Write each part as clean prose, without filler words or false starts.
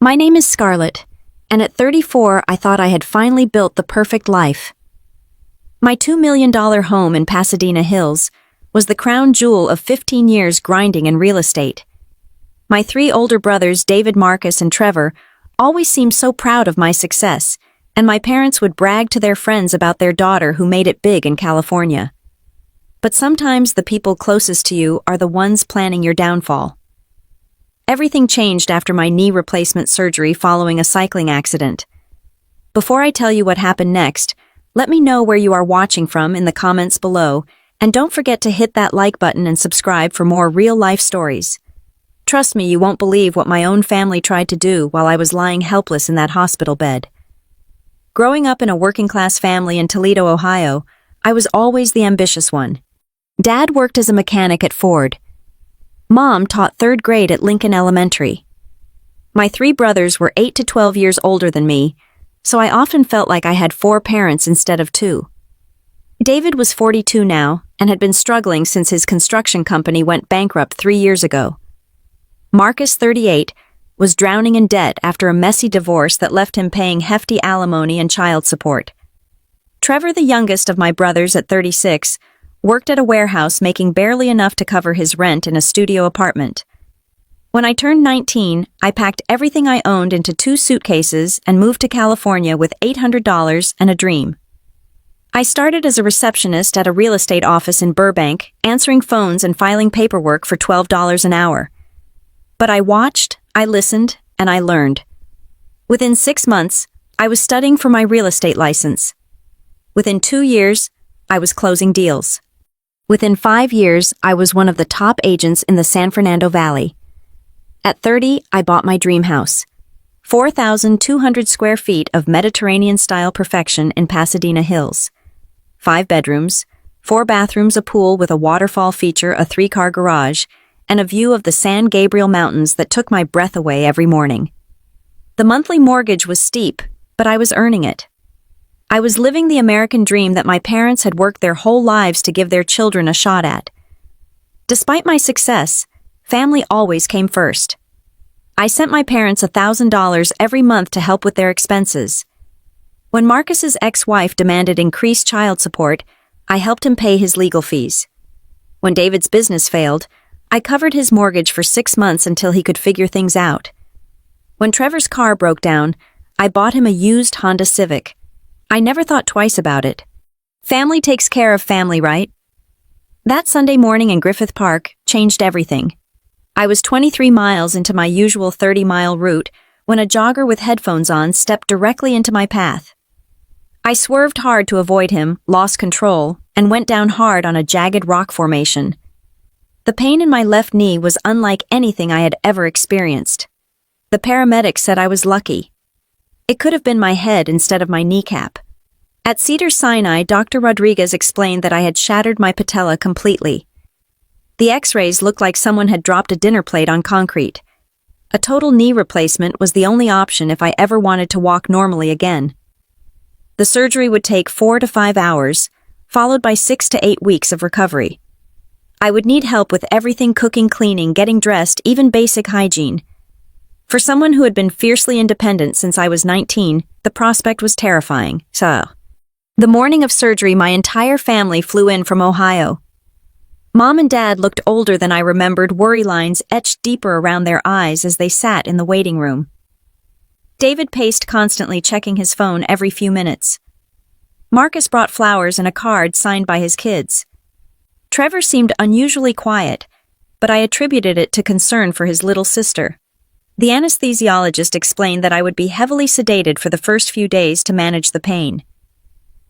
My name is Scarlett, and at 34 I thought I had finally built the perfect life. My $2 million home in Pasadena Hills was the crown jewel of 15 years grinding in real estate. My three older brothers, David, Marcus, and Trevor, always seemed so proud of my success, and my parents would brag to their friends about their daughter who made it big in California. But sometimes the people closest to you are the ones planning your downfall. Everything changed after my knee replacement surgery following a cycling accident. Before I tell you what happened next, let me know where you are watching from in the comments below, and don't forget to hit that like button and subscribe for more real-life stories. Trust me, you won't believe what my own family tried to do while I was lying helpless in that hospital bed. Growing up in a working-class family in Toledo, Ohio, I was always the ambitious one. Dad worked as a mechanic at Ford. Mom taught 3rd grade at Lincoln Elementary. My three brothers were 8 to 12 years older than me, so I often felt like I had 4 parents instead of 2. David was 42 now and had been struggling since his construction company went bankrupt 3 years ago. Marcus, 38, was drowning in debt after a messy divorce that left him paying hefty alimony and child support. Trevor, the youngest of my brothers at 36, worked at a warehouse making barely enough to cover his rent in a studio apartment. When I turned 19, I packed everything I owned into 2 suitcases and moved to California with $800 and a dream. I started as a receptionist at a real estate office in Burbank, answering phones and filing paperwork for $12 an hour. But I watched, I listened, and I learned. Within 6 months, I was studying for my real estate license. Within 2 years, I was closing deals. Within 5 years, I was one of the top agents in the San Fernando Valley. At 30, I bought my dream house. 4,200 square feet of Mediterranean-style perfection in Pasadena Hills. 5 bedrooms, 4 bathrooms, a pool with a waterfall feature, a 3-car garage, and a view of the San Gabriel Mountains that took my breath away every morning. The monthly mortgage was steep, but I was earning it. I was living the American dream that my parents had worked their whole lives to give their children a shot at. Despite my success, family always came first. I sent my parents $1,000 every month to help with their expenses. When Marcus's ex-wife demanded increased child support, I helped him pay his legal fees. When David's business failed, I covered his mortgage for 6 months until he could figure things out. When Trevor's car broke down, I bought him a used Honda Civic. I never thought twice about it. Family takes care of family, right? That Sunday morning in Griffith Park changed everything. I was 23 miles into my usual 30-mile route when a jogger with headphones on stepped directly into my path. I swerved hard to avoid him, lost control, and went down hard on a jagged rock formation. The pain in my left knee was unlike anything I had ever experienced. The paramedics said I was lucky. It could have been my head instead of my kneecap. At Cedars-Sinai, Dr. Rodriguez explained that I had shattered my patella completely. The x-rays looked like someone had dropped a dinner plate on concrete. A total knee replacement was the only option if I ever wanted to walk normally again. The surgery would take 4 to 5 hours, followed by 6 to 8 weeks of recovery. I would need help with everything: cooking, cleaning, getting dressed, even basic hygiene. For someone who had been fiercely independent since I was 19, the prospect was terrifying. The morning of surgery, my entire family flew in from Ohio. Mom and Dad looked older than I remembered, worry lines etched deeper around their eyes as they sat in the waiting room. David paced constantly, checking his phone every few minutes. Marcus brought flowers and a card signed by his kids. Trevor seemed unusually quiet, but I attributed it to concern for his little sister. The anesthesiologist explained that I would be heavily sedated for the first few days to manage the pain.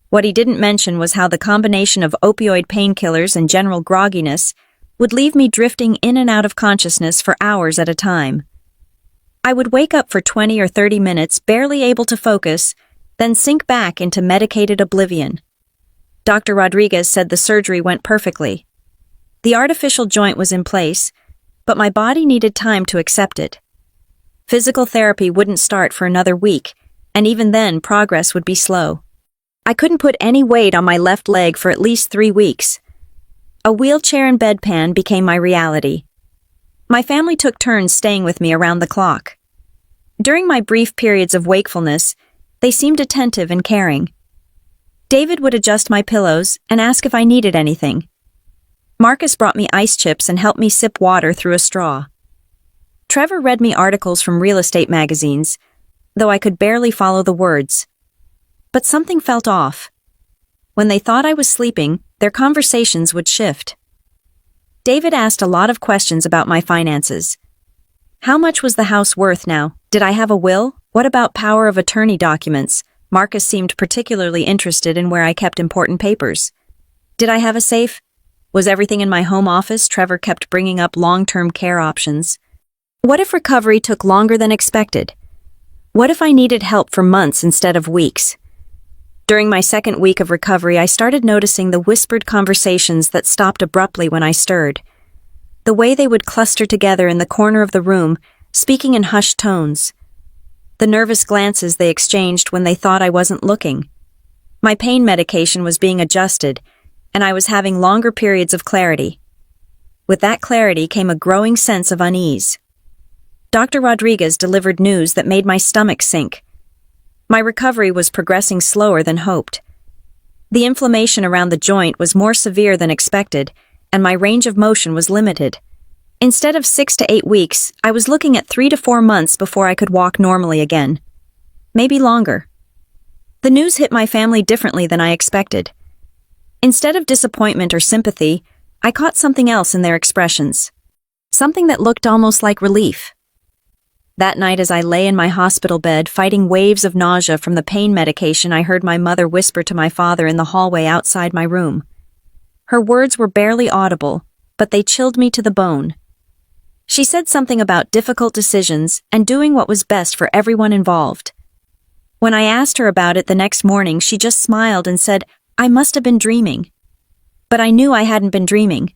What he didn't mention was how the combination of opioid painkillers and general grogginess would leave me drifting in and out of consciousness for hours at a time. I would wake up for 20 or 30 minutes, barely able to focus, then sink back into medicated oblivion. Dr. Rodriguez said the surgery went perfectly. The artificial joint was in place, but my body needed time to accept it. Physical therapy wouldn't start for another week, and even then progress would be slow. I couldn't put any weight on my left leg for at least 3 weeks. A wheelchair and bedpan became my reality. My family took turns staying with me around the clock. During my brief periods of wakefulness, they seemed attentive and caring. David would adjust my pillows and ask if I needed anything. Marcus brought me ice chips and helped me sip water through a straw. Trevor read me articles from real estate magazines, though I could barely follow the words. But something felt off. When they thought I was sleeping, their conversations would shift. David asked a lot of questions about my finances. How much was the house worth now? Did I have a will? What about power of attorney documents? Marcus seemed particularly interested in where I kept important papers. Did I have a safe? Was everything in my home office? Trevor kept bringing up long-term care options. What if recovery took longer than expected? What if I needed help for months instead of weeks? During my second week of recovery, I started noticing the whispered conversations that stopped abruptly when I stirred. The way they would cluster together in the corner of the room, speaking in hushed tones. The nervous glances they exchanged when they thought I wasn't looking. My pain medication was being adjusted, and I was having longer periods of clarity. With that clarity came a growing sense of unease. Dr. Rodriguez delivered news that made my stomach sink. My recovery was progressing slower than hoped. The inflammation around the joint was more severe than expected, and my range of motion was limited. Instead of 6 to 8 weeks, I was looking at 3 to 4 months before I could walk normally again. Maybe longer. The news hit my family differently than I expected. Instead of disappointment or sympathy, I caught something else in their expressions. Something that looked almost like relief. That night, as I lay in my hospital bed, fighting waves of nausea from the pain medication, I heard my mother whisper to my father in the hallway outside my room. Her words were barely audible, but they chilled me to the bone. She said something about difficult decisions and doing what was best for everyone involved. When I asked her about it the next morning, she just smiled and said, "I must have been dreaming." But I knew I hadn't been dreaming.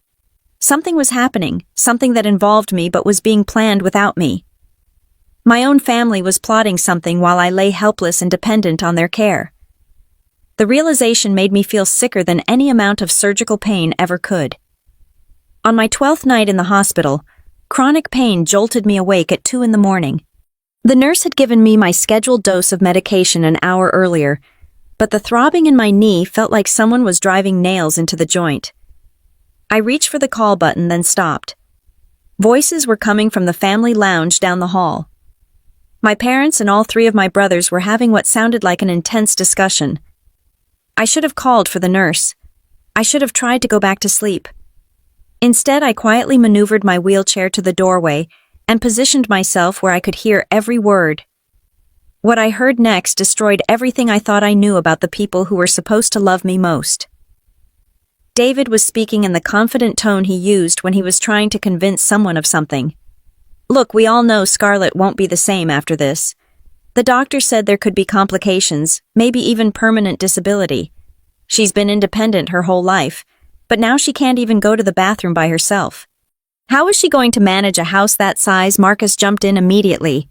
Something was happening, something that involved me but was being planned without me. My own family was plotting something while I lay helpless and dependent on their care. The realization made me feel sicker than any amount of surgical pain ever could. On my 12th night in the hospital, chronic pain jolted me awake at 2 a.m. The nurse had given me my scheduled dose of medication an hour earlier, but the throbbing in my knee felt like someone was driving nails into the joint. I reached for the call button, then stopped. Voices were coming from the family lounge down the hall. My parents and all 3 of my brothers were having what sounded like an intense discussion. I should have called for the nurse. I should have tried to go back to sleep. Instead, I quietly maneuvered my wheelchair to the doorway and positioned myself where I could hear every word. What I heard next destroyed everything I thought I knew about the people who were supposed to love me most. David was speaking in the confident tone he used when he was trying to convince someone of something. "Look, we all know Scarlett won't be the same after this. The doctor said there could be complications, maybe even permanent disability. She's been independent her whole life, but now she can't even go to the bathroom by herself. How is she going to manage a house that size?" Marcus jumped in immediately.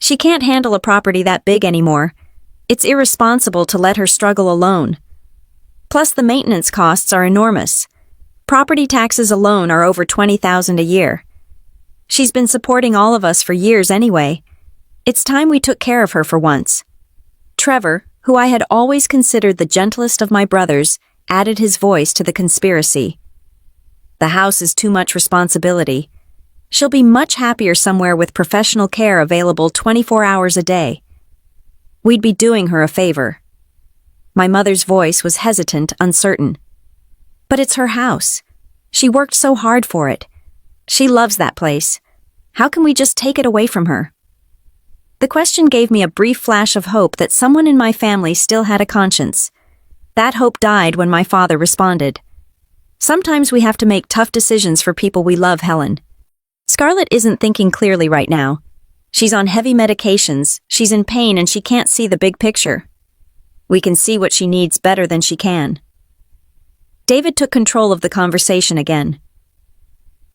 "She can't handle a property that big anymore. It's irresponsible to let her struggle alone. Plus, the maintenance costs are enormous. Property taxes alone are over $20,000 a year. She's been supporting all of us for years anyway. It's time we took care of her for once." Trevor, who I had always considered the gentlest of my brothers, added his voice to the conspiracy. "The house is too much responsibility. She'll be much happier somewhere with professional care available 24 hours a day. We'd be doing her a favor." My mother's voice was hesitant, uncertain. "But it's her house. She worked so hard for it. She loves that place. How can we just take it away from her?" The question gave me a brief flash of hope that someone in my family still had a conscience. That hope died when my father responded. "Sometimes we have to make tough decisions for people we love, Helen. Scarlett isn't thinking clearly right now. She's on heavy medications, she's in pain, and she can't see the big picture. We can see what she needs better than she can." David took control of the conversation again.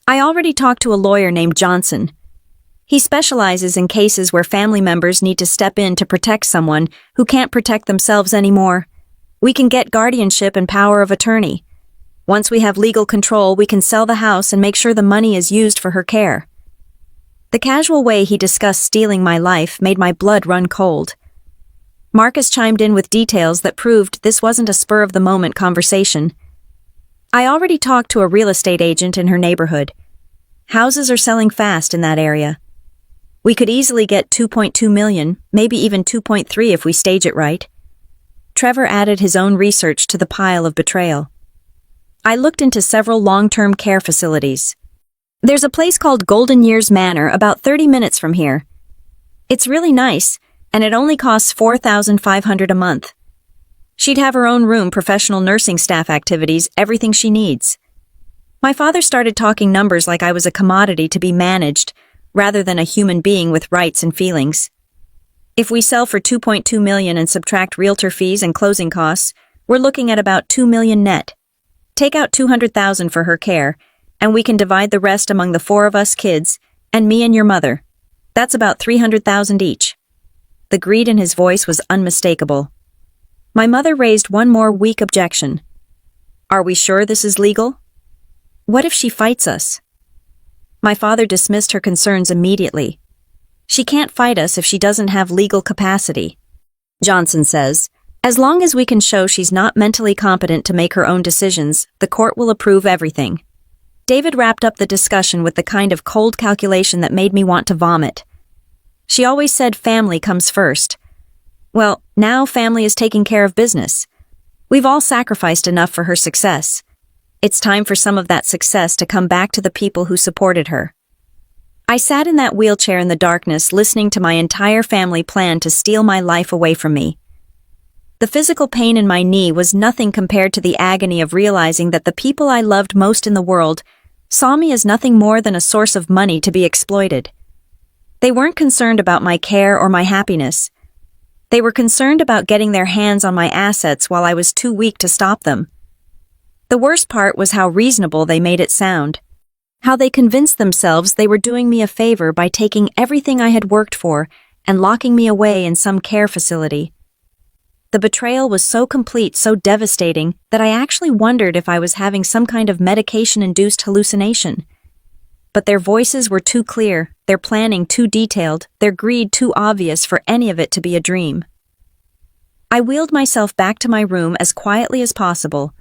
"I already talked to a lawyer named Johnson. He specializes in cases where family members need to step in to protect someone who can't protect themselves anymore. We can get guardianship and power of attorney. Once we have legal control, we can sell the house and make sure the money is used for her care." The casual way he discussed stealing my life made my blood run cold. Marcus chimed in with details that proved this wasn't a spur-of-the-moment conversation. I already talked to a real estate agent in her neighborhood. Houses are selling fast in that area. We could easily get 2.2 million, maybe even 2.3 if we stage it right. Trevor added his own research to the pile of betrayal. I looked into several long-term care facilities. There's a place called Golden Years Manor about 30 minutes from here. It's really nice, and it only costs $4,500 a month. She'd have her own room, professional nursing staff activities, everything she needs. My father started talking numbers like I was a commodity to be managed, rather than a human being with rights and feelings. If we sell for 2.2 million and subtract realtor fees and closing costs, we're looking at about 2 million net. Take out 200,000 for her care, and we can divide the rest among the 4 of us kids, and me and your mother. That's about 300,000 each. The greed in his voice was unmistakable. My mother raised one more weak objection. Are we sure this is legal? What if she fights us? My father dismissed her concerns immediately. She can't fight us if she doesn't have legal capacity. Johnson says, as long as we can show she's not mentally competent to make her own decisions, the court will approve everything. David wrapped up the discussion with the kind of cold calculation that made me want to vomit. She always said family comes first. Well, now family is taking care of business. We've all sacrificed enough for her success. It's time for some of that success to come back to the people who supported her. I sat in that wheelchair in the darkness listening to my entire family plan to steal my life away from me. The physical pain in my knee was nothing compared to the agony of realizing that the people I loved most in the world saw me as nothing more than a source of money to be exploited. They weren't concerned about my care or my happiness. They were concerned about getting their hands on my assets while I was too weak to stop them. The worst part was how reasonable they made it sound. How they convinced themselves they were doing me a favor by taking everything I had worked for and locking me away in some care facility. The betrayal was so complete, so devastating, that I actually wondered if I was having some kind of medication-induced hallucination. But their voices were too clear, their planning too detailed, their greed too obvious for any of it to be a dream. I wheeled myself back to my room as quietly as possible,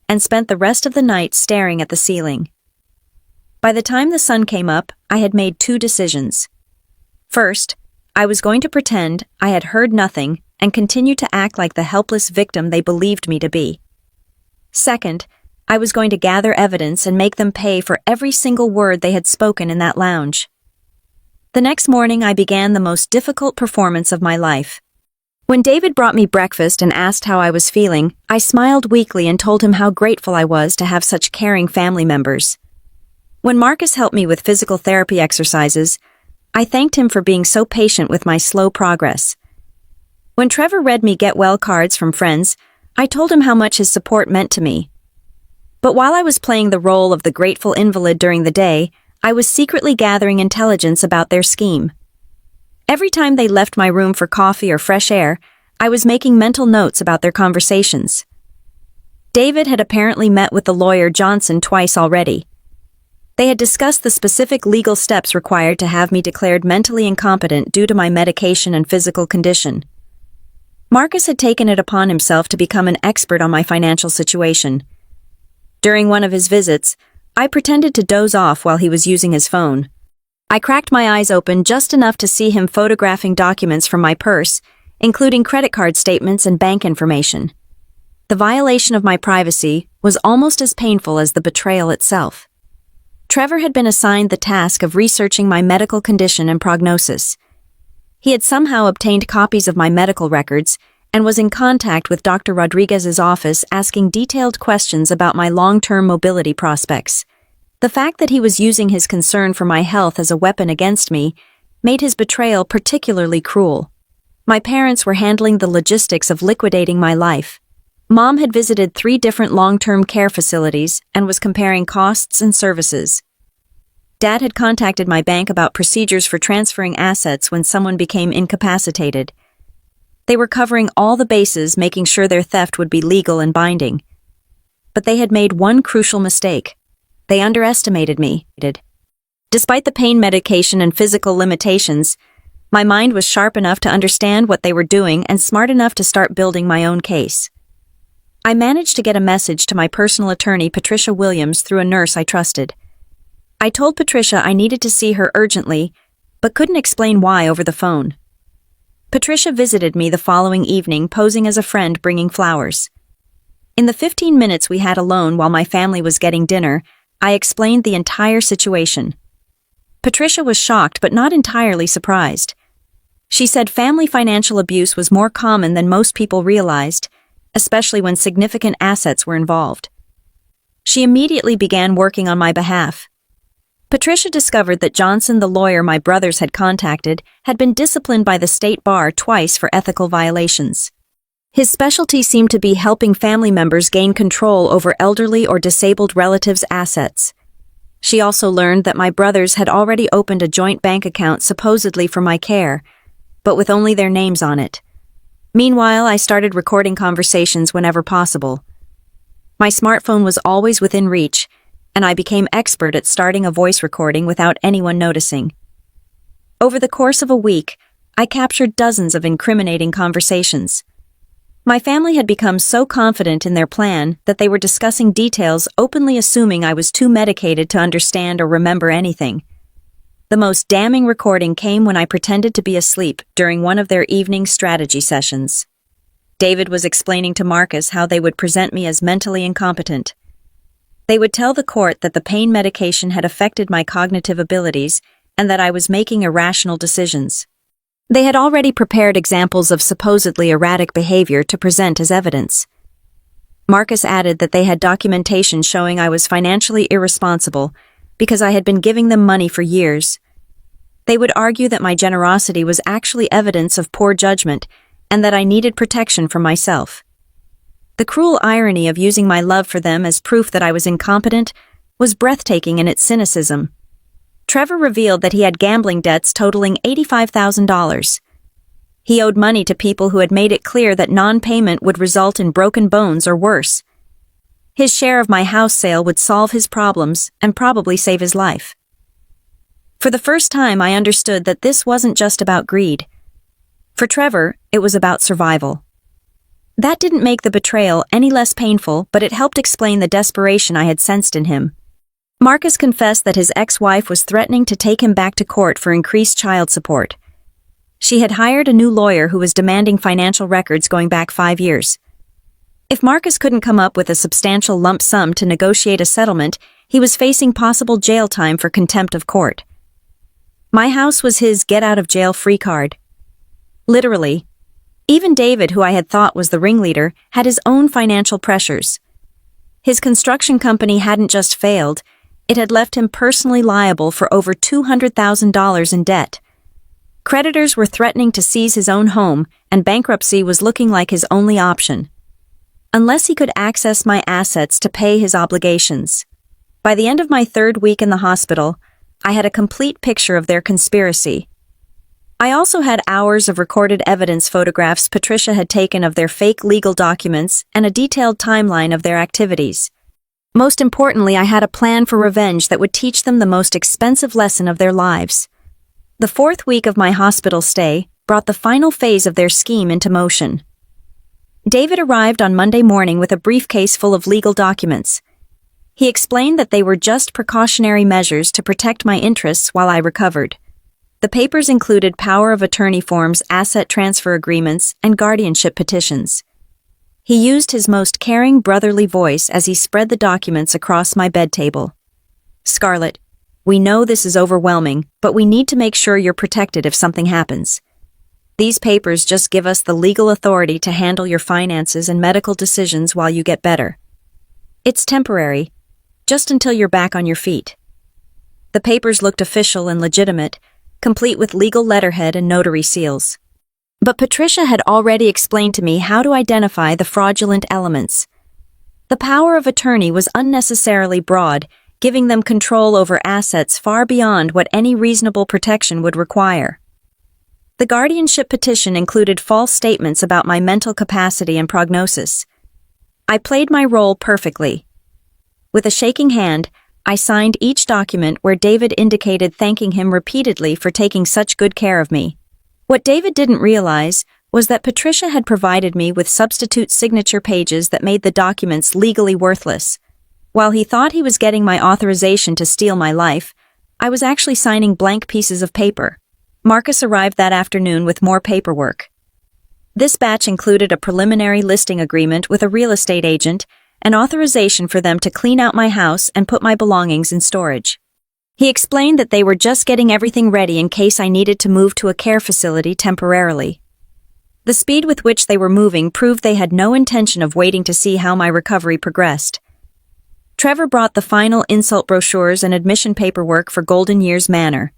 and spent the rest of the night staring at the ceiling. By the time the sun came up, I had made 2 decisions. First, I was going to pretend I had heard nothing and continue to act like the helpless victim they believed me to be. Second, I was going to gather evidence and make them pay for every single word they had spoken in that lounge. The next morning, I began the most difficult performance of my life. When David brought me breakfast and asked how I was feeling, I smiled weakly and told him how grateful I was to have such caring family members. When Marcus helped me with physical therapy exercises, I thanked him for being so patient with my slow progress. When Trevor read me get well cards from friends, I told him how much his support meant to me. But while I was playing the role of the grateful invalid during the day, I was secretly gathering intelligence about their scheme. Every time they left my room for coffee or fresh air, I was making mental notes about their conversations. David had apparently met with the lawyer Johnson twice already. They had discussed the specific legal steps required to have me declared mentally incompetent due to my medication and physical condition. Marcus had taken it upon himself to become an expert on my financial situation. During one of his visits, I pretended to doze off while he was using his phone. I cracked my eyes open just enough to see him photographing documents from my purse, including credit card statements and bank information. The violation of my privacy was almost as painful as the betrayal itself. Trevor had been assigned the task of researching my medical condition and prognosis. He had somehow obtained copies of my medical records and was in contact with Dr. Rodriguez's office asking detailed questions about my long-term mobility prospects. The fact that he was using his concern for my health as a weapon against me made his betrayal particularly cruel. My parents were handling the logistics of liquidating my life. Mom had visited 3 different long-term care facilities and was comparing costs and services. Dad had contacted my bank about procedures for transferring assets when someone became incapacitated. They were covering all the bases, making sure their theft would be legal and binding. But they had made one crucial mistake. They underestimated me. Despite the pain medication and physical limitations, my mind was sharp enough to understand what they were doing and smart enough to start building my own case. I managed to get a message to my personal attorney, Patricia Williams, through a nurse I trusted. I told Patricia I needed to see her urgently, but couldn't explain why over the phone. Patricia visited me the following evening, posing as a friend bringing flowers. In the 15 minutes we had alone while my family was getting dinner, I explained the entire situation. Patricia was shocked but not entirely surprised. She said family financial abuse was more common than most people realized, especially when significant assets were involved. She immediately began working on my behalf. Patricia discovered that Johnson, the lawyer my brothers had contacted, had been disciplined by the state bar twice for ethical violations. His specialty seemed to be helping family members gain control over elderly or disabled relatives' assets. She also learned that my brothers had already opened a joint bank account supposedly for my care, but with only their names on it. Meanwhile, I started recording conversations whenever possible. My smartphone was always within reach, and I became expert at starting a voice recording without anyone noticing. Over the course of a week, I captured dozens of incriminating conversations. My family had become so confident in their plan that they were discussing details, openly assuming I was too medicated to understand or remember anything. The most damning recording came when I pretended to be asleep during one of their evening strategy sessions. David was explaining to Marcus how they would present me as mentally incompetent. They would tell the court that the pain medication had affected my cognitive abilities and that I was making irrational decisions. They had already prepared examples of supposedly erratic behavior to present as evidence. Marcus added that they had documentation showing I was financially irresponsible because I had been giving them money for years. They would argue that my generosity was actually evidence of poor judgment and that I needed protection from myself. The cruel irony of using my love for them as proof that I was incompetent was breathtaking in its cynicism. Trevor revealed that he had gambling debts totaling $85,000. He owed money to people who had made it clear that non-payment would result in broken bones or worse. His share of my house sale would solve his problems and probably save his life. For the first time, I understood that this wasn't just about greed. For Trevor, it was about survival. That didn't make the betrayal any less painful, but it helped explain the desperation I had sensed in him. Marcus confessed that his ex-wife was threatening to take him back to court for increased child support. She had hired a new lawyer who was demanding financial records going back 5 years. If Marcus couldn't come up with a substantial lump sum to negotiate a settlement, he was facing possible jail time for contempt of court. My house was his get-out-of-jail-free card. Literally. Even David, who I had thought was the ringleader, had his own financial pressures. His construction company hadn't just failed, it had left him personally liable for over $200,000 in debt. Creditors were threatening to seize his own home, and bankruptcy was looking like his only option. Unless he could access my assets to pay his obligations. By the end of my 3rd week in the hospital, I had a complete picture of their conspiracy. I also had hours of recorded evidence photographs Patricia had taken of their fake legal documents and a detailed timeline of their activities. Most importantly, I had a plan for revenge that would teach them the most expensive lesson of their lives. The 4th week of my hospital stay brought the final phase of their scheme into motion. David arrived on Monday morning with a briefcase full of legal documents. He explained that they were just precautionary measures to protect my interests while I recovered. The papers included power of attorney forms, asset transfer agreements, and guardianship petitions. He used his most caring brotherly voice as he spread the documents across my bed table. "Scarlett, we know this is overwhelming, but we need to make sure you're protected if something happens. These papers just give us the legal authority to handle your finances and medical decisions while you get better. It's temporary, just until you're back on your feet." The papers looked official and legitimate, complete with legal letterhead and notary seals. But Patricia had already explained to me how to identify the fraudulent elements. The power of attorney was unnecessarily broad, giving them control over assets far beyond what any reasonable protection would require. The guardianship petition included false statements about my mental capacity and prognosis. I played my role perfectly. With a shaking hand, I signed each document where David indicated thanking him repeatedly for taking such good care of me. What David didn't realize was that Patricia had provided me with substitute signature pages that made the documents legally worthless. While he thought he was getting my authorization to steal my life, I was actually signing blank pieces of paper. Marcus arrived that afternoon with more paperwork. This batch included a preliminary listing agreement with a real estate agent and authorization for them to clean out my house and put my belongings in storage. He explained that they were just getting everything ready in case I needed to move to a care facility temporarily. The speed with which they were moving proved they had no intention of waiting to see how my recovery progressed. Trevor brought the final insult brochures and admission paperwork for Golden Years Manor.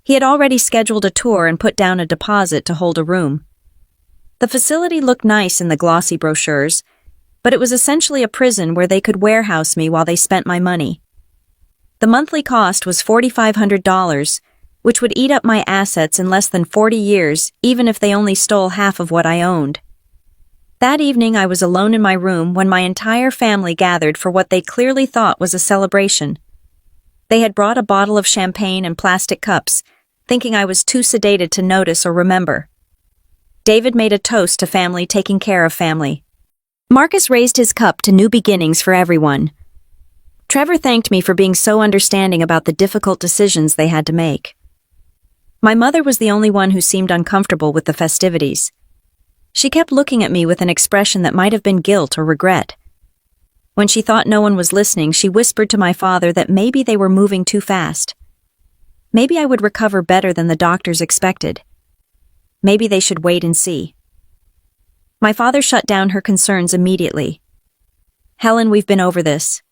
He had already scheduled a tour and put down a deposit to hold a room. The facility looked nice in the glossy brochures, but it was essentially a prison where they could warehouse me while they spent my money. The monthly cost was $4,500, which would eat up my assets in less than 40 years, even if they only stole half of what I owned. That evening I was alone in my room when my entire family gathered for what they clearly thought was a celebration. They had brought a bottle of champagne and plastic cups, thinking I was too sedated to notice or remember. David made a toast to family taking care of family. Marcus raised his cup to new beginnings for everyone. Trevor thanked me for being so understanding about the difficult decisions they had to make. My mother was the only one who seemed uncomfortable with the festivities. She kept looking at me with an expression that might have been guilt or regret. When she thought no one was listening, she whispered to my father that maybe they were moving too fast. Maybe I would recover better than the doctors expected. Maybe they should wait and see. My father shut down her concerns immediately. "Helen, we've been over this.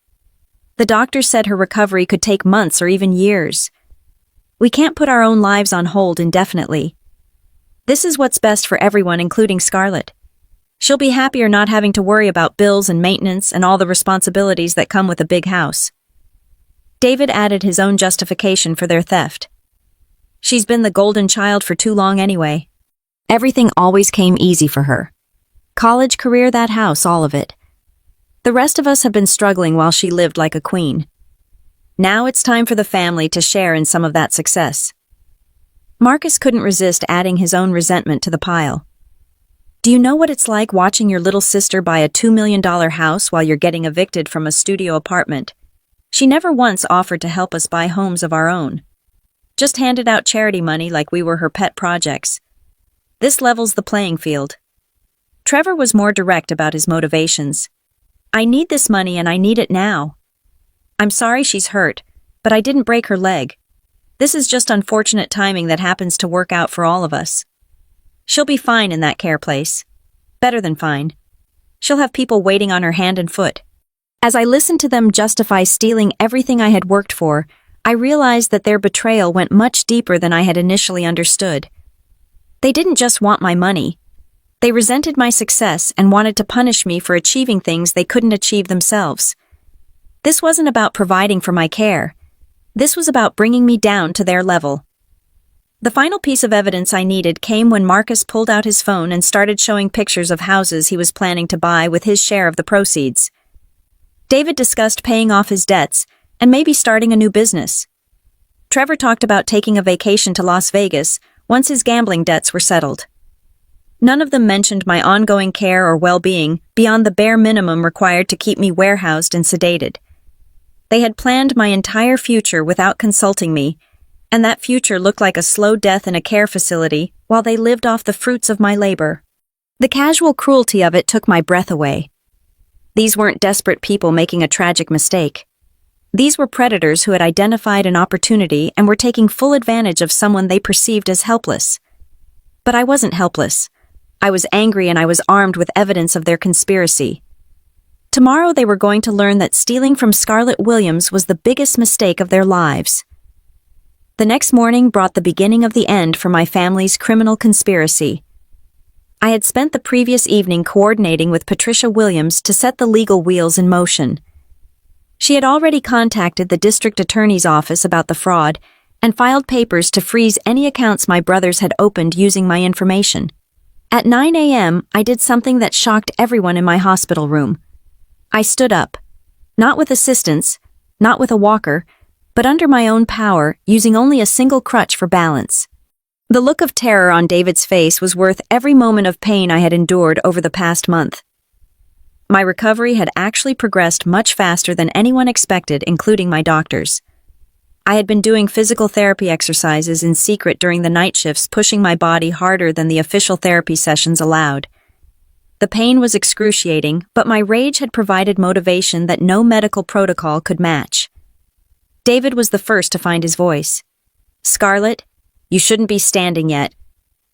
The doctors said her recovery could take months or even years. We can't put our own lives on hold indefinitely. This is what's best for everyone, including Scarlett. She'll be happier not having to worry about bills and maintenance and all the responsibilities that come with a big house." David added his own justification for their theft. "She's been the golden child for too long anyway. Everything always came easy for her. College, career, that house, all of it. The rest of us have been struggling while she lived like a queen. Now it's time for the family to share in some of that success." Marcus couldn't resist adding his own resentment to the pile. "Do you know what it's like watching your little sister buy a $2 million house while you're getting evicted from a studio apartment? She never once offered to help us buy homes of our own. Just handed out charity money like we were her pet projects. This levels the playing field." Trevor was more direct about his motivations. "I need this money and I need it now. I'm sorry she's hurt, but I didn't break her leg. This is just unfortunate timing that happens to work out for all of us. She'll be fine in that care place. Better than fine. She'll have people waiting on her hand and foot." As I listened to them justify stealing everything I had worked for, I realized that their betrayal went much deeper than I had initially understood. They didn't just want my money. They resented my success and wanted to punish me for achieving things they couldn't achieve themselves. This wasn't about providing for my care. This was about bringing me down to their level. The final piece of evidence I needed came when Marcus pulled out his phone and started showing pictures of houses he was planning to buy with his share of the proceeds. David discussed paying off his debts and maybe starting a new business. Trevor talked about taking a vacation to Las Vegas once his gambling debts were settled. None of them mentioned my ongoing care or well-being beyond the bare minimum required to keep me warehoused and sedated. They had planned my entire future without consulting me, and that future looked like a slow death in a care facility while they lived off the fruits of my labor. The casual cruelty of it took my breath away. These weren't desperate people making a tragic mistake. These were predators who had identified an opportunity and were taking full advantage of someone they perceived as helpless. But I wasn't helpless. I was angry and I was armed with evidence of their conspiracy. Tomorrow they were going to learn that stealing from Scarlett Williams was the biggest mistake of their lives. The next morning brought the beginning of the end for my family's criminal conspiracy. I had spent the previous evening coordinating with Patricia Williams to set the legal wheels in motion. She had already contacted the district attorney's office about the fraud and filed papers to freeze any accounts my brothers had opened using my information. At 9 a.m., I did something that shocked everyone in my hospital room. I stood up. Not with assistance, not with a walker, but under my own power, using only a single crutch for balance. The look of terror on David's face was worth every moment of pain I had endured over the past month. My recovery had actually progressed much faster than anyone expected, including my doctors. I had been doing physical therapy exercises in secret during the night shifts, pushing my body harder than the official therapy sessions allowed. The pain was excruciating, but my rage had provided motivation that no medical protocol could match. David was the first to find his voice. "Scarlett, you shouldn't be standing yet.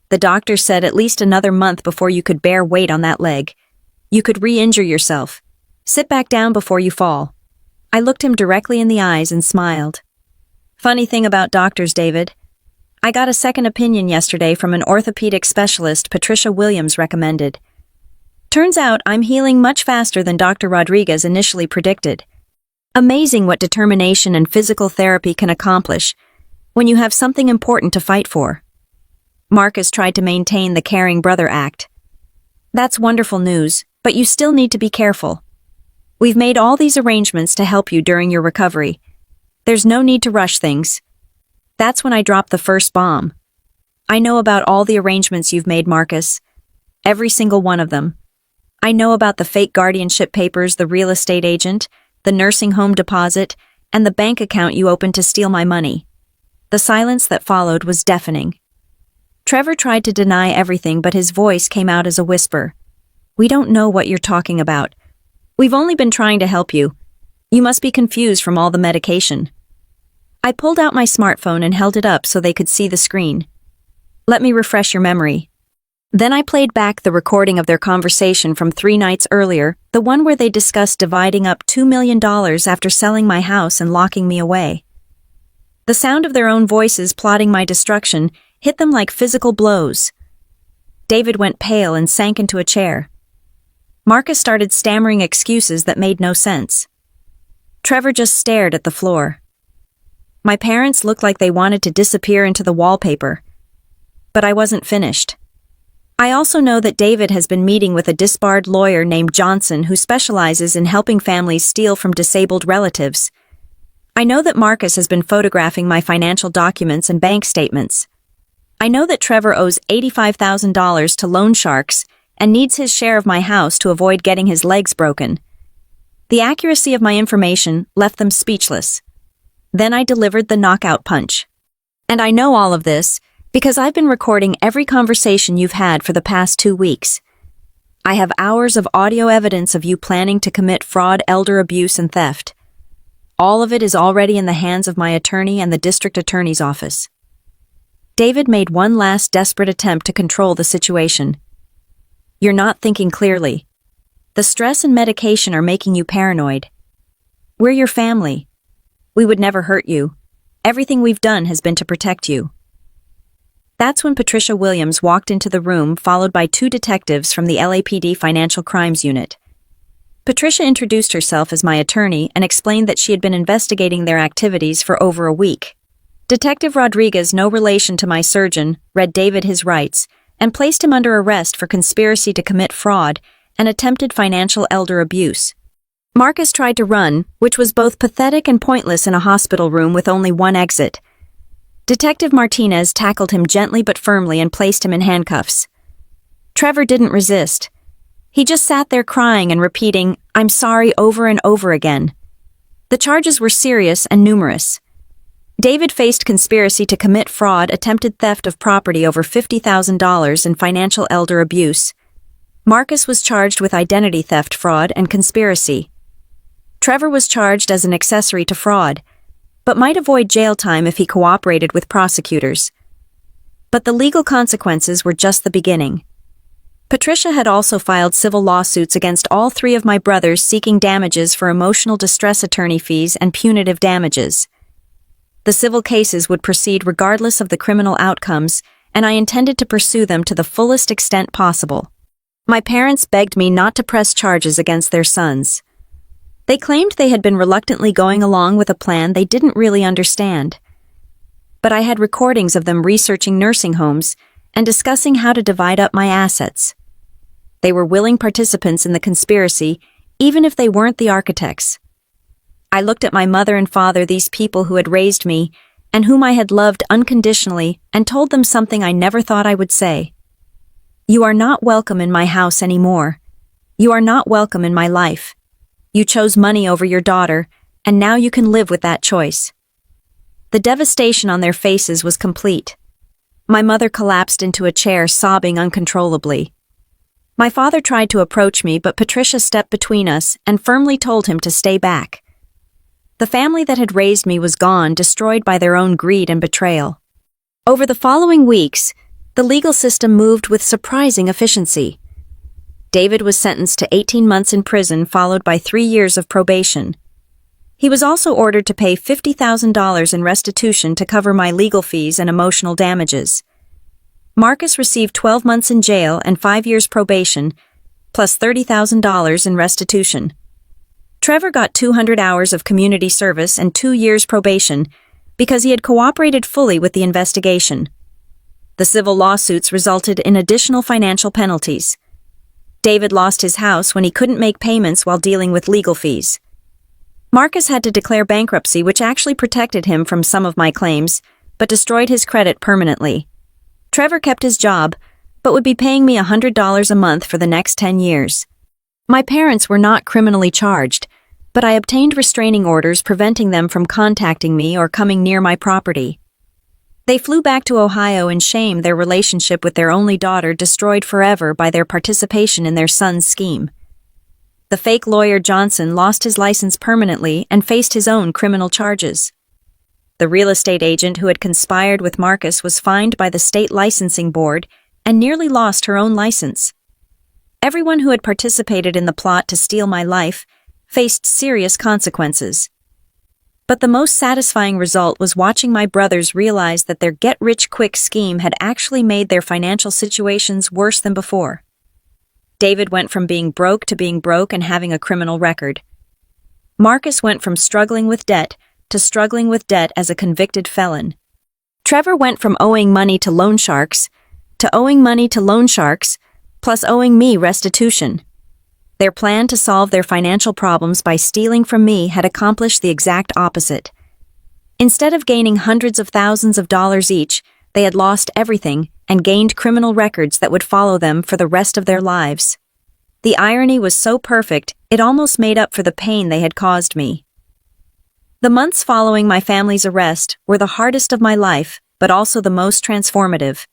The doctor said at least another month before you could bear weight on that leg. You could re-injure yourself. Sit back down before you fall." I looked him directly in the eyes and smiled. "Funny thing about doctors, David. I got a second opinion yesterday from an orthopedic specialist Patricia Williams recommended. Turns out I'm healing much faster than Dr. Rodriguez initially predicted. Amazing what determination and physical therapy can accomplish when you have something important to fight for." Marcus tried to maintain the caring brother act. "That's wonderful news, but you still need to be careful. We've made all these arrangements to help you during your recovery. There's no need to rush things." That's when I dropped the first bomb. "I know about all the arrangements you've made, Marcus. Every single one of them. I know about the fake guardianship papers, the real estate agent, the nursing home deposit, and the bank account you opened to steal my money." The silence that followed was deafening. Trevor tried to deny everything, but his voice came out as a whisper. "We don't know what you're talking about. We've only been trying to help you. You must be confused from all the medication." I pulled out my smartphone and held it up so they could see the screen. "Let me refresh your memory." Then I played back the recording of their conversation from 3 nights earlier, the one where they discussed dividing up $2 million after selling my house and locking me away. The sound of their own voices plotting my destruction hit them like physical blows. David went pale and sank into a chair. Marcus started stammering excuses that made no sense. Trevor just stared at the floor. My parents looked like they wanted to disappear into the wallpaper. But I wasn't finished. I also know that David has been meeting with a disbarred lawyer named Johnson who specializes in helping families steal from disabled relatives. I know that Marcus has been photographing my financial documents and bank statements. I know that Trevor owes $85,000 to loan sharks and needs his share of my house to avoid getting his legs broken. The accuracy of my information left them speechless. Then I delivered the knockout punch. And I know all of this because I've been recording every conversation you've had for the past 2 weeks. I have hours of audio evidence of you planning to commit fraud, elder abuse, and theft. All of it is already in the hands of my attorney and the district attorney's office. David made one last desperate attempt to control the situation. "You're not thinking clearly. The stress and medication are making you paranoid. We're your family. We would never hurt you. Everything we've done has been to protect you." That's when Patricia Williams walked into the room, followed by 2 detectives from the LAPD Financial Crimes Unit. Patricia introduced herself as my attorney and explained that she had been investigating their activities for over a week. Detective Rodriguez, no relation to my surgeon, read David his rights and placed him under arrest for conspiracy to commit fraud and attempted financial elder abuse. Marcus tried to run, which was both pathetic and pointless in a hospital room with only one exit. Detective Martinez tackled him gently but firmly and placed him in handcuffs. Trevor didn't resist. He just sat there crying and repeating, "I'm sorry," over and over again. The charges were serious and numerous. David faced conspiracy to commit fraud, attempted theft of property over $50,000, and financial elder abuse. Marcus was charged with identity theft, fraud, and conspiracy. Trevor was charged as an accessory to fraud, but might avoid jail time if he cooperated with prosecutors. But the legal consequences were just the beginning. Patricia had also filed civil lawsuits against all 3 of my brothers seeking damages for emotional distress attorney fees and punitive damages. The civil cases would proceed regardless of the criminal outcomes, and I intended to pursue them to the fullest extent possible. My parents begged me not to press charges against their sons. They claimed they had been reluctantly going along with a plan they didn't really understand. But I had recordings of them researching nursing homes and discussing how to divide up my assets. They were willing participants in the conspiracy, even if they weren't the architects. I looked at my mother and father, these people who had raised me, and whom I had loved unconditionally, and told them something I never thought I would say. You are not welcome in my house anymore. You are not welcome in my life. You chose money over your daughter, and now you can live with that choice. The devastation on their faces was complete. My mother collapsed into a chair, sobbing uncontrollably. My father tried to approach me, but Patricia stepped between us and firmly told him to stay back. The family that had raised me was gone, destroyed by their own greed and betrayal. Over the following weeks, the legal system moved with surprising efficiency. David was sentenced to 18 months in prison, followed by 3 years of probation. He was also ordered to pay $50,000 in restitution to cover my legal fees and emotional damages. Marcus received 12 months in jail and 5 years probation, plus $30,000 in restitution. Trevor got 200 hours of community service and 2 years probation because he had cooperated fully with the investigation. The civil lawsuits resulted in additional financial penalties. David lost his house when he couldn't make payments while dealing with legal fees. Marcus had to declare bankruptcy, which actually protected him from some of my claims, but destroyed his credit permanently. Trevor kept his job, but would be paying me $100 a month for the next 10 years. My parents were not criminally charged, but I obtained restraining orders preventing them from contacting me or coming near my property. They flew back to Ohio in shame, their relationship with their only daughter destroyed forever by their participation in their son's scheme. The fake lawyer Johnson lost his license permanently and faced his own criminal charges. The real estate agent who had conspired with Marcus was fined by the state licensing board and nearly lost her own license. Everyone who had participated in the plot to steal my life faced serious consequences. But the most satisfying result was watching my brothers realize that their get-rich-quick scheme had actually made their financial situations worse than before. David went from being broke to being broke and having a criminal record. Marcus went from struggling with debt to struggling with debt as a convicted felon. Trevor went from owing money to loan sharks to owing money to loan sharks, plus owing me restitution. Their plan to solve their financial problems by stealing from me had accomplished the exact opposite. Instead of gaining hundreds of thousands of dollars each, they had lost everything and gained criminal records that would follow them for the rest of their lives. The irony was so perfect, it almost made up for the pain they had caused me. The months following my family's arrest were the hardest of my life, but also the most transformative.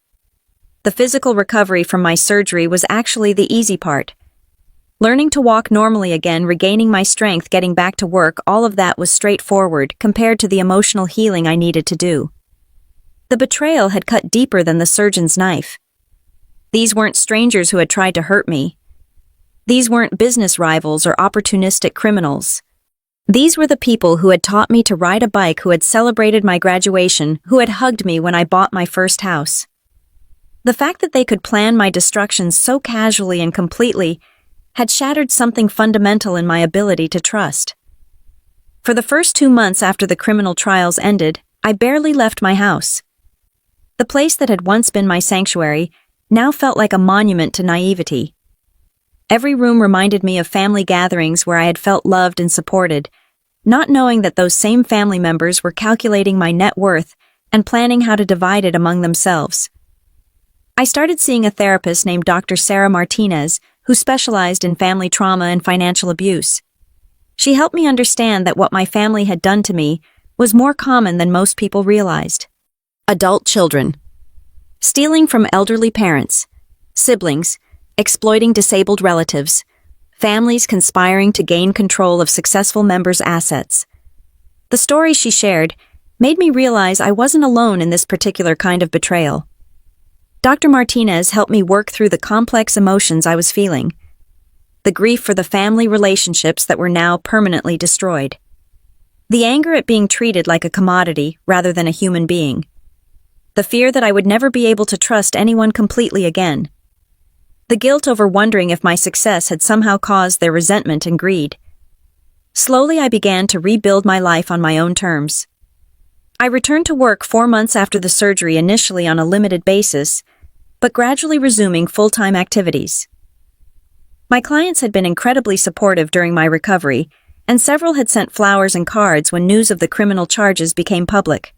The physical recovery from my surgery was actually the easy part. Learning to walk normally again, regaining my strength, getting back to work, all of that was straightforward compared to the emotional healing I needed to do. The betrayal had cut deeper than the surgeon's knife. These weren't strangers who had tried to hurt me. These weren't business rivals or opportunistic criminals. These were the people who had taught me to ride a bike, who had celebrated my graduation, who had hugged me when I bought my first house. The fact that they could plan my destruction so casually and completely had shattered something fundamental in my ability to trust. For the first 2 months after the criminal trials ended, I barely left my house. The place that had once been my sanctuary now felt like a monument to naivety. Every room reminded me of family gatherings where I had felt loved and supported, not knowing that those same family members were calculating my net worth and planning how to divide it among themselves. I started seeing a therapist named Dr. Sarah Martinez, who specialized in family trauma and financial abuse. She helped me understand that what my family had done to me was more common than most people realized. Adult children. Stealing from elderly parents, siblings, exploiting disabled relatives, families conspiring to gain control of successful members' assets. The stories she shared made me realize I wasn't alone in this particular kind of betrayal. Dr. Martinez helped me work through the complex emotions I was feeling. The grief for the family relationships that were now permanently destroyed. The anger at being treated like a commodity rather than a human being. The fear that I would never be able to trust anyone completely again. The guilt over wondering if my success had somehow caused their resentment and greed. Slowly I began to rebuild my life on my own terms. I returned to work 4 months after the surgery, initially on a limited basis, but gradually resuming full-time activities. My clients had been incredibly supportive during my recovery, and several had sent flowers and cards when news of the criminal charges became public.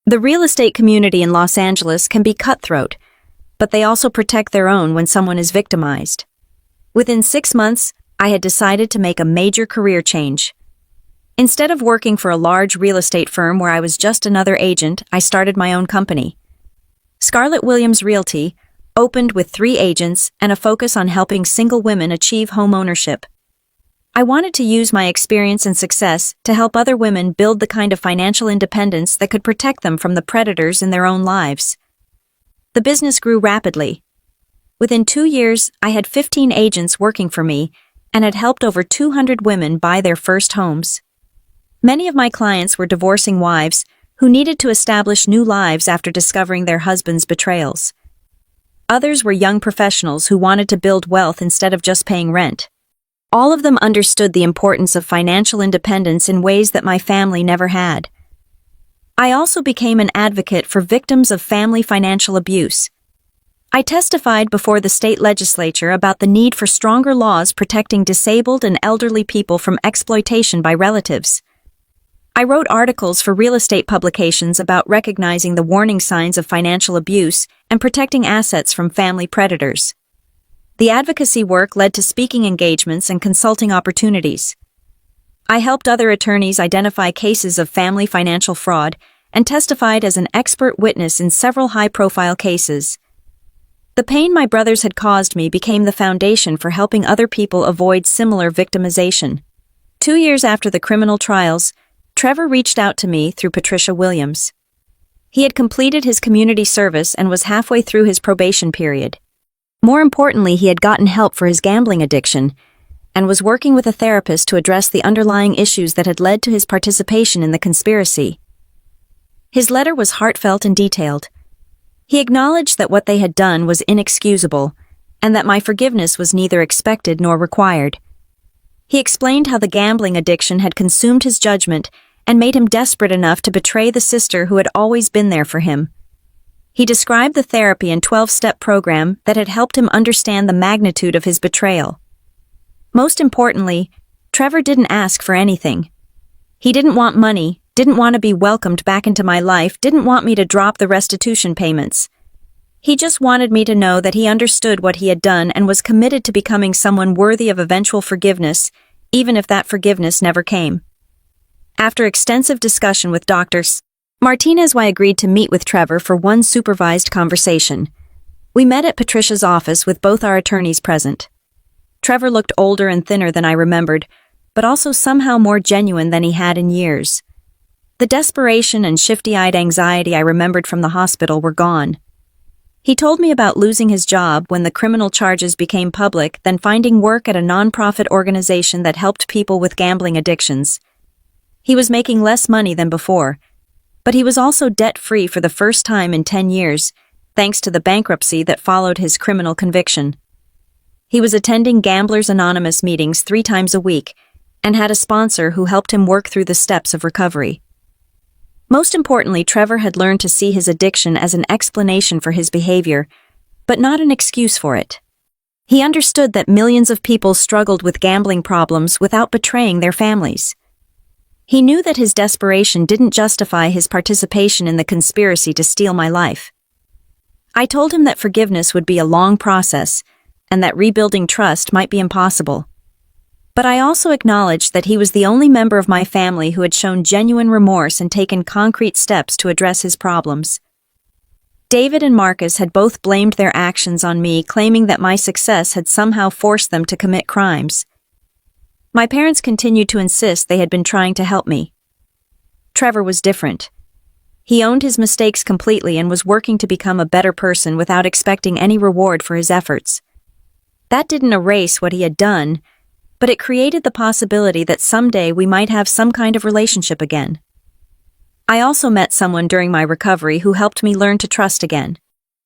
The real estate community in Los Angeles can be cutthroat, but they also protect their own when someone is victimized. Within 6 months, I had decided to make a major career change. Instead of working for a large real estate firm where I was just another agent, I started my own company. Scarlett Williams Realty opened with 3 agents and a focus on helping single women achieve home ownership. I wanted to use my experience and success to help other women build the kind of financial independence that could protect them from the predators in their own lives. The business grew rapidly. Within 2 years, I had 15 agents working for me and had helped over 200 women buy their first homes. Many of my clients were divorcing wives who needed to establish new lives after discovering their husbands' betrayals. Others were young professionals who wanted to build wealth instead of just paying rent. All of them understood the importance of financial independence in ways that my family never had. I also became an advocate for victims of family financial abuse. I testified before the state legislature about the need for stronger laws protecting disabled and elderly people from exploitation by relatives. I wrote articles for real estate publications about recognizing the warning signs of financial abuse and protecting assets from family predators. The advocacy work led to speaking engagements and consulting opportunities. I helped other attorneys identify cases of family financial fraud and testified as an expert witness in several high-profile cases. The pain my brothers had caused me became the foundation for helping other people avoid similar victimization. 2 years after the criminal trials, Trevor reached out to me through Patricia Williams. He had completed his community service and was halfway through his probation period. More importantly, he had gotten help for his gambling addiction and was working with a therapist to address the underlying issues that had led to his participation in the conspiracy. His letter was heartfelt and detailed. He acknowledged that what they had done was inexcusable and that my forgiveness was neither expected nor required. He explained how the gambling addiction had consumed his judgment and made him desperate enough to betray the sister who had always been there for him. He described the therapy and 12-step program that had helped him understand the magnitude of his betrayal. Most importantly, Trevor didn't ask for anything. He didn't want money, didn't want to be welcomed back into my life, didn't want me to drop the restitution payments. He just wanted me to know that he understood what he had done and was committed to becoming someone worthy of eventual forgiveness, even if that forgiveness never came. After extensive discussion with doctors, Martinez and I agreed to meet with Trevor for one supervised conversation. We met at Patricia's office with both our attorneys present. Trevor looked older and thinner than I remembered, but also somehow more genuine than he had in years. The desperation and shifty-eyed anxiety I remembered from the hospital were gone. He told me about losing his job when the criminal charges became public, then finding work at a nonprofit organization that helped people with gambling addictions. He was making less money than before, but he was also debt-free for the first time in 10 years, thanks to the bankruptcy that followed his criminal conviction. He was attending Gamblers Anonymous meetings 3 times a week and had a sponsor who helped him work through the steps of recovery. Most importantly, Trevor had learned to see his addiction as an explanation for his behavior, but not an excuse for it. He understood that millions of people struggled with gambling problems without betraying their families. He knew that his desperation didn't justify his participation in the conspiracy to steal my life. I told him that forgiveness would be a long process and that rebuilding trust might be impossible. But I also acknowledged that he was the only member of my family who had shown genuine remorse and taken concrete steps to address his problems. David and Marcus had both blamed their actions on me, claiming that my success had somehow forced them to commit crimes. My parents continued to insist they had been trying to help me. Trevor was different. He owned his mistakes completely and was working to become a better person without expecting any reward for his efforts. That didn't erase what he had done, but it created the possibility that someday we might have some kind of relationship again. I also met someone during my recovery who helped me learn to trust again.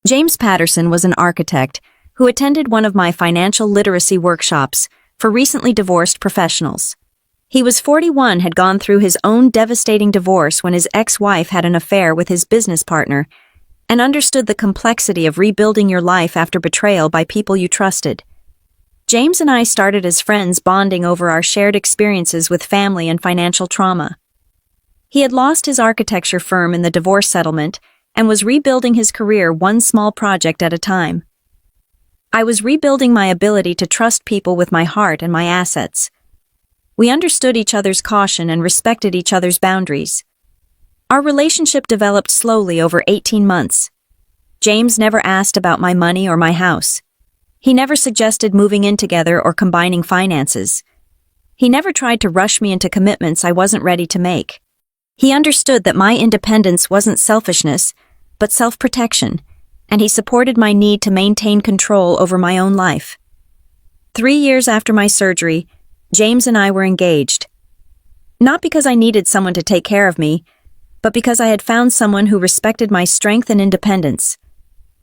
James Patterson was an architect who attended one of my financial literacy workshops for recently divorced professionals. He was 41, had gone through his own devastating divorce when his ex-wife had an affair with his business partner, and understood the complexity of rebuilding your life after betrayal by people you trusted. James and I started as friends, bonding over our shared experiences with family and financial trauma. He had lost his architecture firm in the divorce settlement and was rebuilding his career one small project at a time. I was rebuilding my ability to trust people with my heart and my assets. We understood each other's caution and respected each other's boundaries. Our relationship developed slowly over 18 months. James never asked about my money or my house. He never suggested moving in together or combining finances. He never tried to rush me into commitments I wasn't ready to make. He understood that my independence wasn't selfishness, but self-protection, and he supported my need to maintain control over my own life. 3 years after my surgery, James and I were engaged. Not because I needed someone to take care of me, but because I had found someone who respected my strength and independence.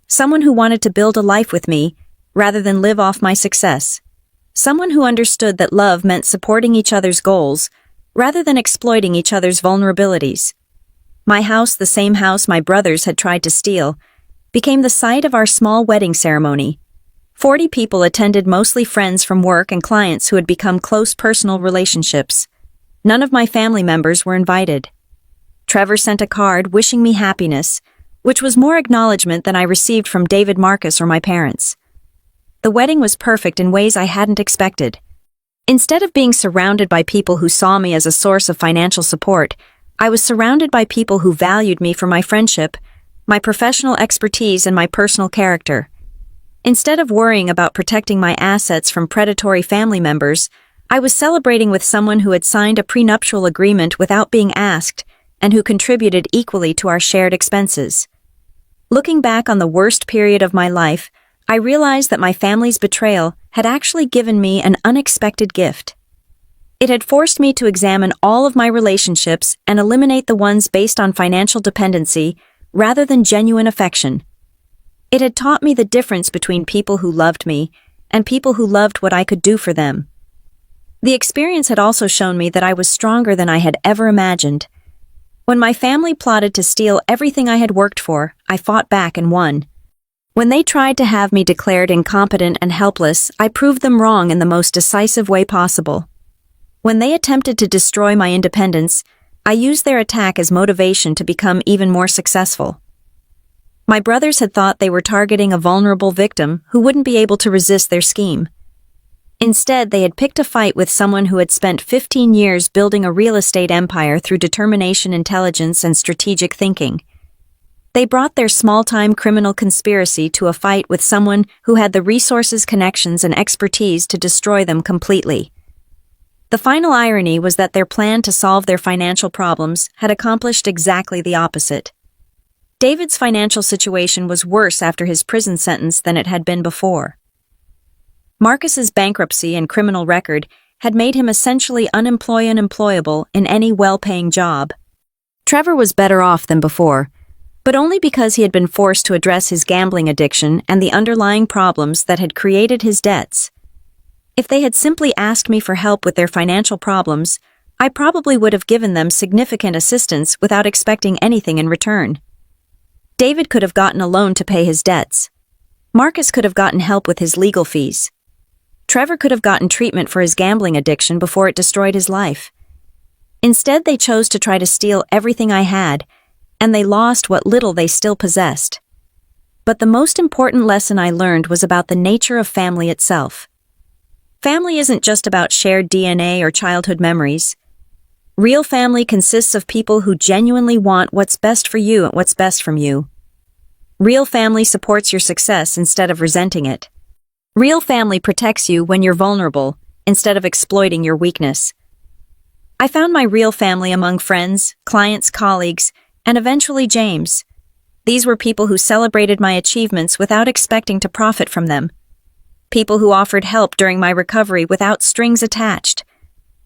Someone who wanted to build a life with me, rather than live off my success. Someone who understood that love meant supporting each other's goals, rather than exploiting each other's vulnerabilities. My house, the same house my brothers had tried to steal, became the site of our small wedding ceremony. 40 people attended, mostly friends from work and clients who had become close personal relationships. None of my family members were invited. Trevor sent a card wishing me happiness, which was more acknowledgement than I received from David, Marcus, or my parents. The wedding was perfect in ways I hadn't expected. Instead of being surrounded by people who saw me as a source of financial support, I was surrounded by people who valued me for my friendship, my professional expertise, and my personal character. Instead of worrying about protecting my assets from predatory family members, I was celebrating with someone who had signed a prenuptial agreement without being asked and who contributed equally to our shared expenses. Looking back on the worst period of my life, I realized that my family's betrayal had actually given me an unexpected gift. It had forced me to examine all of my relationships and eliminate the ones based on financial dependency rather than genuine affection. It had taught me the difference between people who loved me and people who loved what I could do for them. The experience had also shown me that I was stronger than I had ever imagined. When my family plotted to steal everything I had worked for, I fought back and won. When they tried to have me declared incompetent and helpless, I proved them wrong in the most decisive way possible. When they attempted to destroy my independence, I used their attack as motivation to become even more successful. My brothers had thought they were targeting a vulnerable victim who wouldn't be able to resist their scheme. Instead, they had picked a fight with someone who had spent 15 years building a real estate empire through determination, intelligence, and strategic thinking. They brought their small-time criminal conspiracy to a fight with someone who had the resources, connections, and expertise to destroy them completely. The final irony was that their plan to solve their financial problems had accomplished exactly the opposite. David's financial situation was worse after his prison sentence than it had been before. Marcus's bankruptcy and criminal record had made him essentially unemployable in any well-paying job. Trevor was better off than before, but only because he had been forced to address his gambling addiction and the underlying problems that had created his debts. If they had simply asked me for help with their financial problems, I probably would have given them significant assistance without expecting anything in return. David could have gotten a loan to pay his debts. Marcus could have gotten help with his legal fees. Trevor could have gotten treatment for his gambling addiction before it destroyed his life. Instead, they chose to try to steal everything I had, and they lost what little they still possessed. But the most important lesson I learned was about the nature of family itself. Family isn't just about shared DNA or childhood memories. Real family consists of people who genuinely want what's best for you and what's best from you. Real family supports your success instead of resenting it. Real family protects you when you're vulnerable, instead of exploiting your weakness. I found my real family among friends, clients, colleagues, and eventually James. These were people who celebrated my achievements without expecting to profit from them. People who offered help during my recovery without strings attached.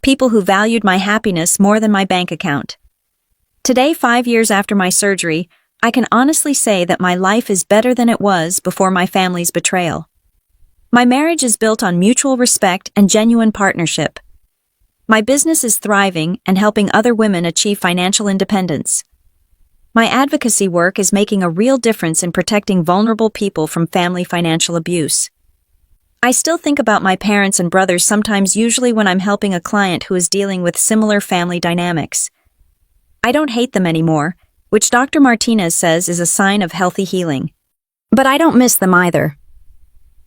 People who valued my happiness more than my bank account. Today, 5 years after my surgery, I can honestly say that my life is better than it was before my family's betrayal. My marriage is built on mutual respect and genuine partnership. My business is thriving and helping other women achieve financial independence. My advocacy work is making a real difference in protecting vulnerable people from family financial abuse. I still think about my parents and brothers sometimes, usually when I'm helping a client who is dealing with similar family dynamics. I don't hate them anymore, which Dr. Martinez says is a sign of healthy healing. But I don't miss them either.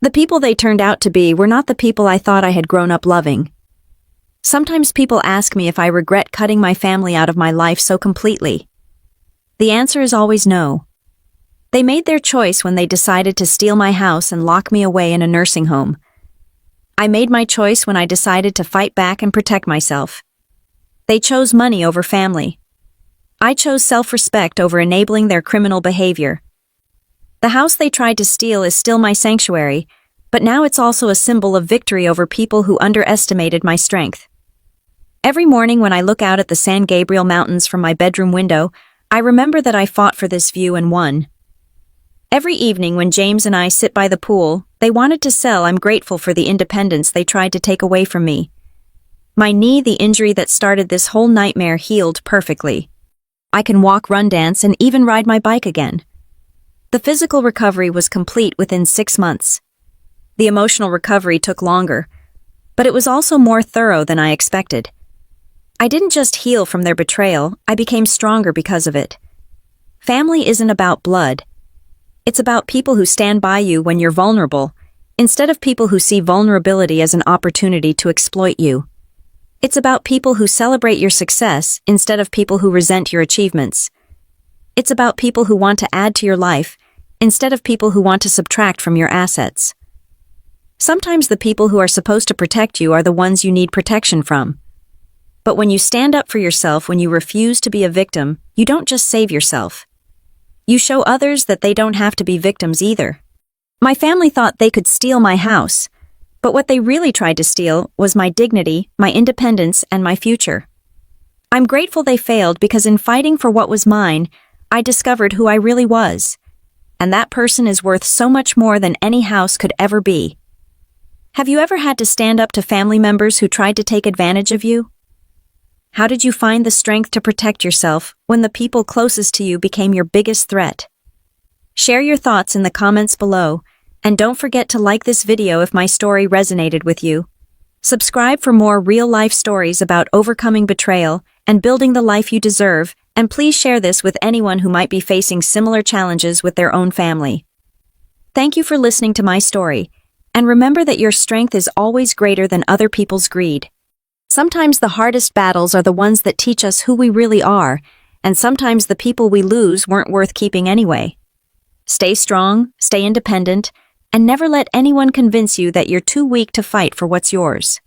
The people they turned out to be were not the people I thought I had grown up loving. Sometimes people ask me if I regret cutting my family out of my life so completely. The answer is always no. They made their choice when they decided to steal my house and lock me away in a nursing home. I made my choice when I decided to fight back and protect myself. They chose money over family. I chose self-respect over enabling their criminal behavior. The house they tried to steal is still my sanctuary, but now it's also a symbol of victory over people who underestimated my strength. Every morning when I look out at the San Gabriel Mountains from my bedroom window, I remember that I fought for this view and won. Every evening when James and I sit by the pool, they wanted to sell. I'm grateful for the independence they tried to take away from me. My knee, the injury that started this whole nightmare, healed perfectly. I can walk, run, dance, and even ride my bike again. The physical recovery was complete within 6 months. The emotional recovery took longer, but it was also more thorough than I expected. I didn't just heal from their betrayal, I became stronger because of it. Family isn't about blood. It's about people who stand by you when you're vulnerable, instead of people who see vulnerability as an opportunity to exploit you. It's about people who celebrate your success instead of people who resent your achievements. It's about people who want to add to your life instead of people who want to subtract from your assets. Sometimes the people who are supposed to protect you are the ones you need protection from. But when you stand up for yourself, when you refuse to be a victim, you don't just save yourself. You show others that they don't have to be victims either. My family thought they could steal my house, but what they really tried to steal was my dignity, my independence, and my future. I'm grateful they failed because in fighting for what was mine, I discovered who I really was. And that person is worth so much more than any house could ever be. Have you ever had to stand up to family members who tried to take advantage of you? How did you find the strength to protect yourself when the people closest to you became your biggest threat? Share your thoughts in the comments below, and don't forget to like this video if my story resonated with you. Subscribe for more real-life stories about overcoming betrayal and building the life you deserve, and please share this with anyone who might be facing similar challenges with their own family. Thank you for listening to my story, and remember that your strength is always greater than other people's greed. Sometimes the hardest battles are the ones that teach us who we really are, and sometimes the people we lose weren't worth keeping anyway. Stay strong, stay independent, and never let anyone convince you that you're too weak to fight for what's yours.